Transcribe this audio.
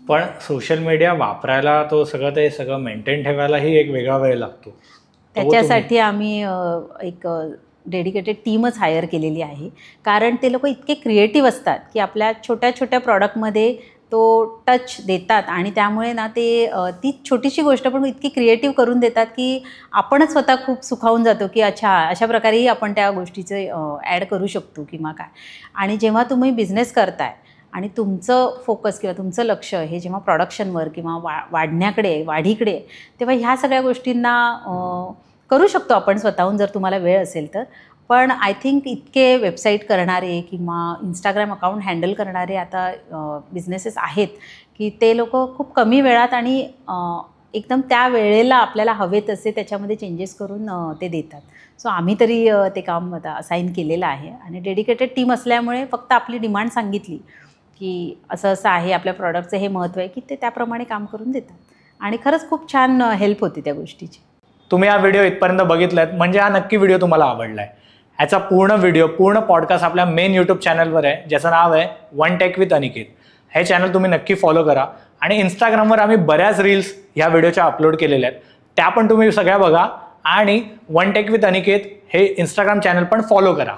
पण social media वापरायला तो ते सगळं मेंटेन ठेवायलाही एक वेगळा वेळ लागतो. त्याच्यासाठी आम्ही एक डेडिकेटेड टीमच हायर केलेली आहे. कारण ते लोक इतके क्रिएटिव्ह असतात की आपल्या छोट्या छोट्या प्रॉडक्टमध्ये तो टच देतात आणि त्यामुळे ना ते ती छोटीशी गोष्ट पण इतकी क्रिएटिव्ह करून देतात की आपणच स्वतः खूप सुखावून जातो की अच्छा अशा प्रकारेही आपण त्या गोष्टीचं ॲड करू शकतो किंवा काय. आणि जेव्हा तुम्ही बिझनेस करताय आणि तुमचं फोकस किंवा तुमचं लक्ष हे जेव्हा प्रोडक्शनवर किंवा वाढीकडे तेव्हा ह्या सगळ्या गोष्टींना करू शकतो आपण स्वतःहून जर तुम्हाला वेळ असेल तर. पण आय थिंक इतके वेबसाईट करणारे किंवा इंस्टाग्राम अकाउंट हँडल करणारे आता बिझनेसेस आहेत की ते लोक खूप कमी वेळात आणि एकदम त्या वेळेला आपल्याला हवे तसे त्याच्यामध्ये चेंजेस करून ते देतात. सो आम्ही तरी ते काम आता असाईन केलेलं आहे आणि डेडिकेटेड टीम असल्यामुळे फक्त आपली डिमांड सांगितली की असं असं आहे आपल्या प्रॉडक्टचं हे महत्त्व आहे की ते त्याप्रमाणे काम करून देतात आणि खरंच खूप छान हेल्प होती त्या गोष्टीची. तुम्ही हा व्हिडिओ इथपर्यंत बघितलात म्हणजे हा नक्की व्हिडिओ तुम्हाला आवडलाय. ह्याचा पूर्ण पॉडकास्ट आपल्या मेन यूट्यूब चॅनलवर आहे ज्याचं नाव आहे वन टेक विथ अनिकेत. हे चॅनल तुम्ही नक्की फॉलो करा आणि इंस्टाग्रामवर आम्ही बऱ्याच रील्स ह्या व्हिडिओच्या अपलोड केलेल्या आहेत त्या पण तुम्ही सगळ्या बघा आणि वन टेक विथ अनिकेत हे इंस्टाग्राम चॅनल पण फॉलो करा.